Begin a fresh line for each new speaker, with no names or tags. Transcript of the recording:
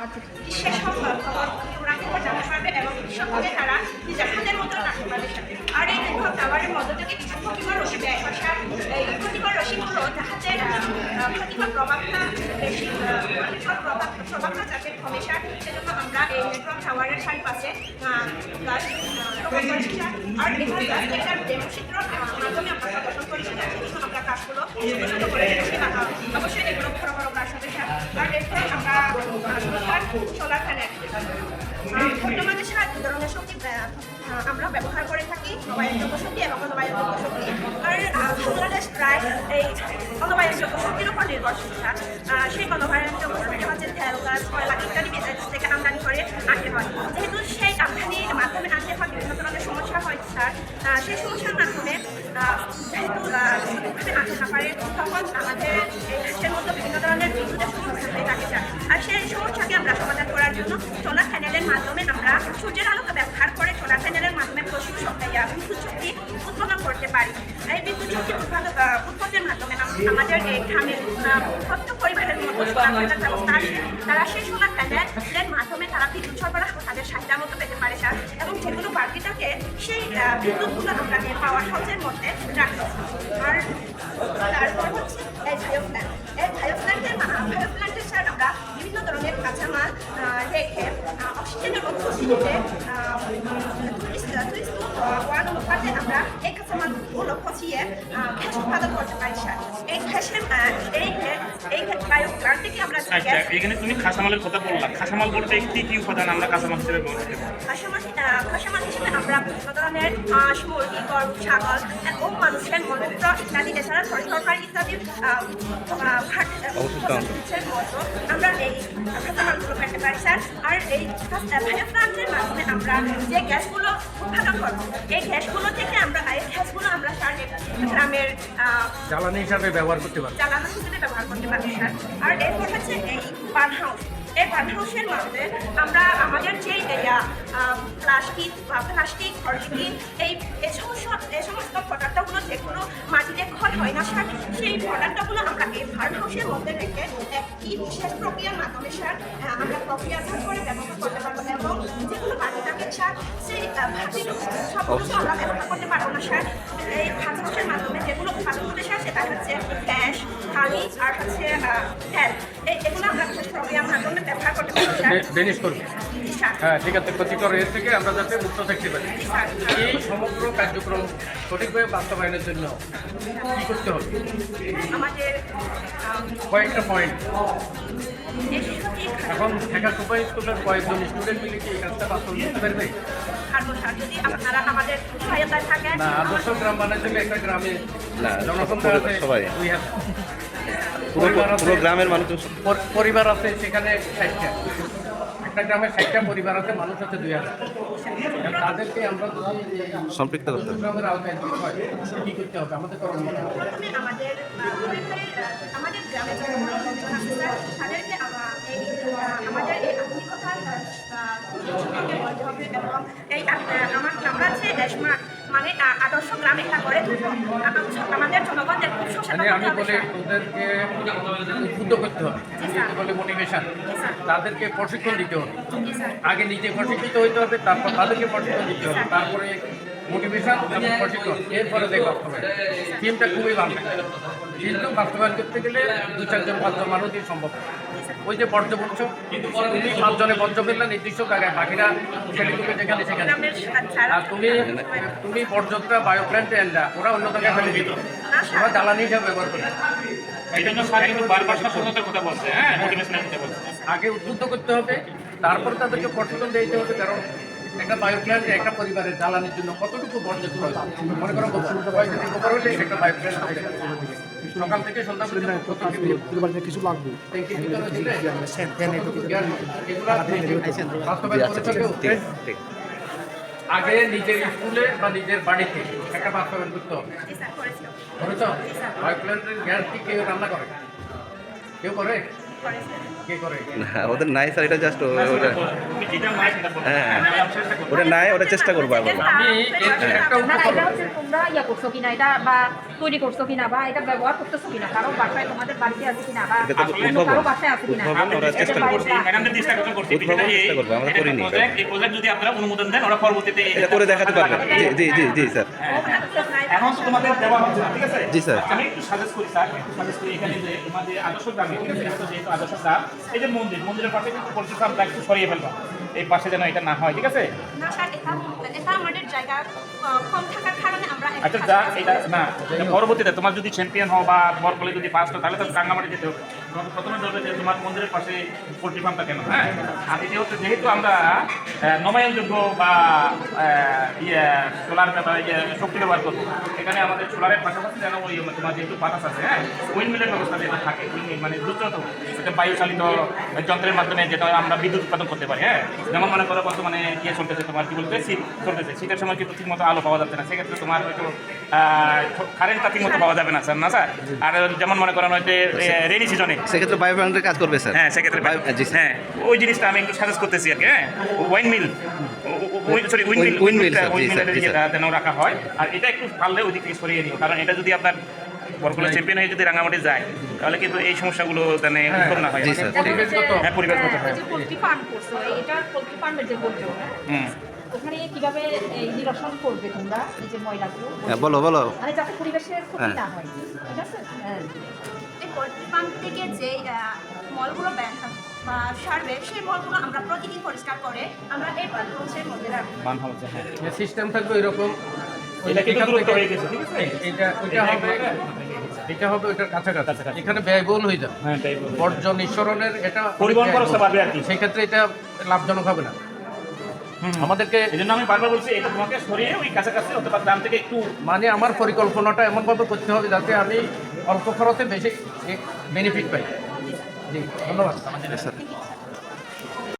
সেসব খবর খবরাখবর জানতে পারবে এবং বিশেষজ্ঞ তারা নিজের হাতের মতো রাখতে পারবে সাথে। আর এই নেটওয়ার্ক টাওয়ারের মধ্য থেকে কিছু ক্ষতিকর রশ্মি দেয় ভাষার এই ক্ষতিকর রশ্মিগুলো জাহাজের ক্ষতিকর প্রভাবটা বেশি প্রভাবটা যাতে কমে যায় সেজন্য আমরা এই নেটওয়ার্ক টাওয়ারের চারিপাশে গাছ রোপণ করেছি। আর এখানে গাছ এটার ডেমোচিত্র মাধ্যমে আমরা প্রদর্শন করেছি সেজন্য আমরা গাছগুলো ছোট করে রেখেছি। অবশ্যই এগুলো বড় বড় গাছ হবে। আর এরপর আমরা সোলার প্যানেল বর্তমানে সাত ধরনের শক্তি আমরা ব্যবহার করে থাকি, নবায়নযোগ্য শক্তি এবং অনবায়নযোগ্য শক্তি। আর বাংলাদেশ প্রায় এই অনবায়নযোগ্য শক্তির উপর নির্ভরশীল। সেই অনবায়নযোগ্য শক্তি হচ্ছে তেল, গাছ, কয়লা ইত্যাদি বিদেশ থেকে আমদানি করে আনতে হয়। যেহেতু সেই আমদানির মাধ্যমে আনতে হয় বিভিন্ন ধরনের সমস্যা হয় স্যার, সেই সমস্যার মাধ্যমে যেহেতু সঠিকভাবে আনতে না পারে তখন আমাদের দেশের মধ্যে বিভিন্ন ধরনের বিদ্যুতের সমস্যা হয়ে থাকে স্যার। আর সেই সমস্যাকে আমরা সমাধান করার জন্য সোলার প্যানেলের মাধ্যমে আমরা সূর্যের আলোকে ব্যবহার করে সোলার প্যানেলের মাধ্যমে বিদ্যুৎ শক্তি উৎপাদন করতে পারি। এই বিদ্যুৎ শক্তি উৎপাদনের মাধ্যমে আমাদের এই গ্রামের প্রত্যেক পরিবারের মতো ব্যবস্থা আছে, তারা সেই সোলার প্যানেলের মাধ্যমে তারা বিদ্যুৎ সরবরাহ তাদের চাহিদা মতো পেতে পারে স্যার। এবং যেগুলো বাড়তি থাকে সেই বিদ্যুৎগুলো আমরা এই পাওয়ার হাউসের মধ্যে রাখতে। আর তারপর হচ্ছে এই বায়োপ্ল্যান্ট। এই বায়োপ্ল্যান্টের স্যার আমরা বিভিন্ন ধরনের কাঁচামাল রেখে অক্সিজেনের অনুপস্থিতিতে ওয়ান অনুপাতে আমরা এই কাঁচামালগুলো পচিয়ে গ্যাস উৎপাদন করতে পারি স্যার। এই গ্যাসের এই বায়োপ্ল্যান্ট থেকে আমরা
এখানে তুমি কাঁচামালের কথা বললাম, কাঁচামাল বলতে কি উপাদান আমরা কাঁচামাল হিসেবে ব্যবহার করি?
কাঁচামাল হিসেবে আমরা বিভিন্ন ধরনের হাঁস, মুরগি, গরু, ছাগল এবং মানুষের মলমূত্র ইত্যাদি এছাড়া তরকারি ইত্যাদির মতো আমরা এই কাঁচামালগুলো পেতে পারি স্যার। আর এই বায়োপ্ল্যান্টের মাধ্যমে আমরা যে গ্যাসগুলো উৎপাদন করবো এই গ্যাসগুলো থেকে আমরা স্যার গ্রামের
জ্বালানি হিসাবে ব্যবহার করতে পারি
স্যার। আর এরপর হচ্ছে এই বার্ন হাউস। এই বার্ন হাউসের মধ্যে আমরা আমাদের যে প্লাস্টিক পলিথিন এই সমস্ত পদার্থগুলো যেগুলো মাটিতে ক্ষয় হয় না স্যার, সেই পদার্থগুলো আমরা এই বার্ন হাউসের মধ্যে রেখে একটি বিশেষ প্রক্রিয়ার মাধ্যমে স্যার আমরা প্রক্রিয়াজাত করে ব্যবহার করতে পারবো। এবং যেগুলো বাড়ি থাকে স্যার সেই সবগুলো আমরা ব্যবহার করতে পারবো না স্যার। এই বার্ন হাউসের মাধ্যমে যেগুলো উৎপাদন হবে স্যার সেটা হচ্ছে গ্যাস, পানি আর হচ্ছে তেল। এগুলো আমরা বিশেষ প্রক্রিয়ার মাধ্যমে ব্যবহার করতে পারবো স্যার।
ডেনিশ করবে। হ্যাঁ, ঠিক আছে। ক্ষতিকর এর থেকে আমরা যাতে মুক্ত থাকতে পারি, এই সমগ্র কার্যক্রম সঠিকভাবে বাস্তবায়নের জন্য কি করতে হবে?
আমাদের
কয়েকটা পয়েন্ট। এখন ঢাকা সুপার স্কুলের কয়েকজন স্টুডেন্ট মিলে কি এই কাজটা বাস্তব করতে পারবে?
যদি আপনারা আমাদের সহায়তায় থাকেন।
না, আদর্শ গ্রাম বানাতে হলে একটা গ্রামে জনসংখ্যা আছে
সবাই পুরো গ্রামের মানুষ
পরিবার আছে, সেখানে 60টা, একটা গ্রামে 60টা পরিবার আছে, মানুষ আছে 2000। তাদেরকে আমরা
সম্পৃক্ত করতে হবে।
গ্রামের আওতায় কি করতে হবে আমাদের করণীয়?
প্রথমে আমাদের গ্রামে তাদেরকে আমাদের এই আধুনিকতার বলতে হবে এবং এই আমরা যে স্মার্ট মানে আদর্শ গ্রাম এটা করে আমাদের জনগণদের খুব সচেতন
আমি বলি ওদেরকে উদ্বুদ্ধ করতে হবে, বলে মোটিভেশন, তাদেরকে প্রশিক্ষণ দিতে হবে। আগে নিজে প্রশিক্ষিত হইতে হবে, তারপর তাদেরকে প্রশিক্ষণ দিতে হবে, তারপরে মোটিভেশন এবং প্রশিক্ষণ, এরপরে দেখ বাস্তবায়ন। টিমটা খুবই ভালো, কিন্তু বাস্তবায়ন করতে গেলে 2-4জন 5জন মানুষ দিয়ে সম্ভব। ওই যে বর্জ্য বলছো, তুমি 5 জনে বর্জ্য ফেললে নির্দিষ্ট জায়গায়, বাকিরা ছেলে তুমি যেখানে সেখানে। আর তুমি বর্জ্যটা বায়োপ্ল্যান্টে এনলা, ওরা অন্য জায়গায় ফেলে দিত, ওরা জ্বালানি হিসাবে ব্যবহার করে।
এই জন্য স্যার কিন্তু বারবার সচেতনতার কথা বলছে, হ্যাঁ, মোটিভেশনের কথা বলছে।
আগে উদ্বুদ্ধ করতে হবে, তারপর তাদেরকে প্রশিক্ষণ দিতে হবে। কারণ একটা বায়োপ্ল্যান্ট একটা পরিবারের জ্বালানির জন্য কতটুকু বর্জ্য প্রয়োজন, মনে করো গোবর হলে সেটা বায়োপ্ল্যান্ট সকাল থেকে সন্ধ্যা পর্যন্ত কিছু লাগবে। আগে নিজের স্কুলে বা নিজের বাড়িতে একটা বাস্তবায়ন করতে হবে। বায়োপ্ল্যান্টের গ্যাস কি কেউ রান্না করে? কেউ করে?
করে স্যার।
কে করে?
না ওদের নাই স্যার, এটা জাস্ট ওটা
তুমি যেটা নাই সেটা বলবে।
হ্যাঁ।
আমি চেষ্টা করবো।
ওটা নাই, ওটা চেষ্টা করবো আবার।
আমি এর একটা
না না, এটা
উপকরণ
হচ্ছে তোমরা ইয়া করছো কিনা এটা, বা তৈরি করছো কিনা, বা এটা ব্যবহার করতেছো কিনা, কারো বাসায় তোমাদের বাড়িতে আছে কিনা, বা
এটা তো
আসলে
অন্য কারো বাসায় আছে কিনা।
উদ্ভাবন ওরা চেষ্টা
এটা
করছে।
বাইরে-
ম্যাডামদের ডিসকাশন করছি।
উদ্ভাবন চেষ্টা করবো, আমরা
এটা
করিনি।
project, এই প্রজেক্ট যদি আপনারা অনুমোদন দেন ওরা পরবর্তীতে
এটা করে দেখাতে পারবেন। জি জি জি জি স্যার।
এখন তো তোমাদের দেওয়া হচ্ছে না, ঠিক আছে?
জি, স্যার।
আমি একটু সাজেস্ট করি স্যার, একটু সাজেস্ট করি এখানে যে তোমাদের আদর্শ গ্রামে, ঠিক আছে? এটা যেহেতু আদর্শ গ্রাম, এই যে মন্দিরের পাশে কিন্তু পোল্ট্রি ফার্মটা একটু সরিয়ে ফেলবা, এই পাশে যেন এটা না হয়, ঠিক আছে?
না স্যার, এটা আমাদের জায়গা কম থাকার কারণে আমরা
আচ্ছা যা এটা না, এটা পরবর্তীতে তোমার যদি চ্যাম্পিয়ন হও বা বরকলে যদি ফার্স্ট হও তাহলে তো রাঙ্গামাটি যেতে হবে। তোমাকে প্রথমে ধরবে যে তোমার মন্দিরের পাশে পোল্ট্রি ফার্মটা কেন, হ্যাঁ? আর দ্বিতীয়ত যেহেতু আমরা নবায়নযোগ্য বা সোলার শক্তি ব্যবহার করবো, এখানে আমাদের সোলারের পাশাপাশি যেন ওই তোমার যেহেতু বাতাস আছে, হ্যাঁ, উইন্ডমিলের ব্যবস্থা যেটা থাকে, উইন্ডমিল মানে দ্রুত এটা বায়ুচালিত যন্ত্রের মাধ্যমে যেটা আমরা বিদ্যুৎ উৎপাদন করতে পারি, হ্যাঁ। যেমন মনে করো বর্তমানে চলতেছে তোমার কি বলতে শীত চলতেছে, শীতের সময় কিন্তু ঠিক মতো আলো পাওয়া যাচ্ছে না, সেক্ষেত্রে তোমার হয়তো কারেন্টটা ঠিক মতো পাওয়া যাবে না স্যার, না স্যার? আর যেমন মনে করেন হয়তো রেনি সিজনে,
সেক্ষেত্রে বায়ো প্ল্যান্টের কাজ করবে স্যার।
হ্যাঁ, সেক্ষেত্রে
জি স্যার।
হ্যাঁ ওই জিনিসটা আমি একটু সাজেস্ট করতেছি আর কি, হ্যাঁ। ওয়াইন মিল, সরি উইন্ডমিল,
Windmill, স্যার, জি, স্যার, জি,
যেটা যেন রাখা হয়, আর এটা একটু পারলে ওই দিক থেকে সরিয়ে নিও, কারণ এটা যদি আপনার বরকলা চ্যাম্পিয়ন হয়ে যদি রাঙামাটি যায় তাহলে কিন্তু এই সমস্যাগুলো মানে উৎপন্ন না হয়।
জি, স্যার।
পরিবেশগত
হ্যাঁ, পরিবেশগত, হ্যাঁ।
যে পোল্ট্রি ফার্ম করছো, এটার পোল্ট্রি ফার্মের যে বলছো,
হুম।
ওখানে কিভাবে এই নিরসন করবে তোমরা এই যে ময়লাগুলো,
হ্যাঁ, বলো বলো।
মানে যাতে পরিবেশের ক্ষতি
হ্যাঁ।
না হয়, ঠিক আছে? হ্যাঁ।
এই পোল্ট্রি ফার্ম থেকে যে মলগুলো বের হবে বা সারবে, সেই মলগুলো আমরা প্রতিদিন পরিষ্কার করে আমরা এই হাউসের মধ্যে রাখবো।
বান হচ্ছে, হ্যাঁ।
সিস্টেম থাকবে এরকম।
এটা কিন্তু
এখান
দূরত্ব
থেকে-
হয়ে গেছে, ঠিক আছে?
এটা হবে ওইটার কাছাকাছি, এখানে ব্যয়বহুল হয়ে যাবে।
হ্যাঁ, তাই বলবো।
বর্জ্য নিঃসরণের এটা
পরিবহন খরচটা বাড়বে আর কি।
সেক্ষেত্রে এটা লাভজনক হবে না।
হুম।
আমাদেরকে
এই জন্য আমি বারবার বলছি এটা তোমাকে সরিয়ে ওই কাছাকাছি অথবা গ্রাম থেকে একটু
মানে আমার পরিকল্পনাটা এমনভাবে করতে হবে যাতে আমি অল্প খরচে বেশি বেনিফিট পাই। জি, ধন্যবাদ।
স্যার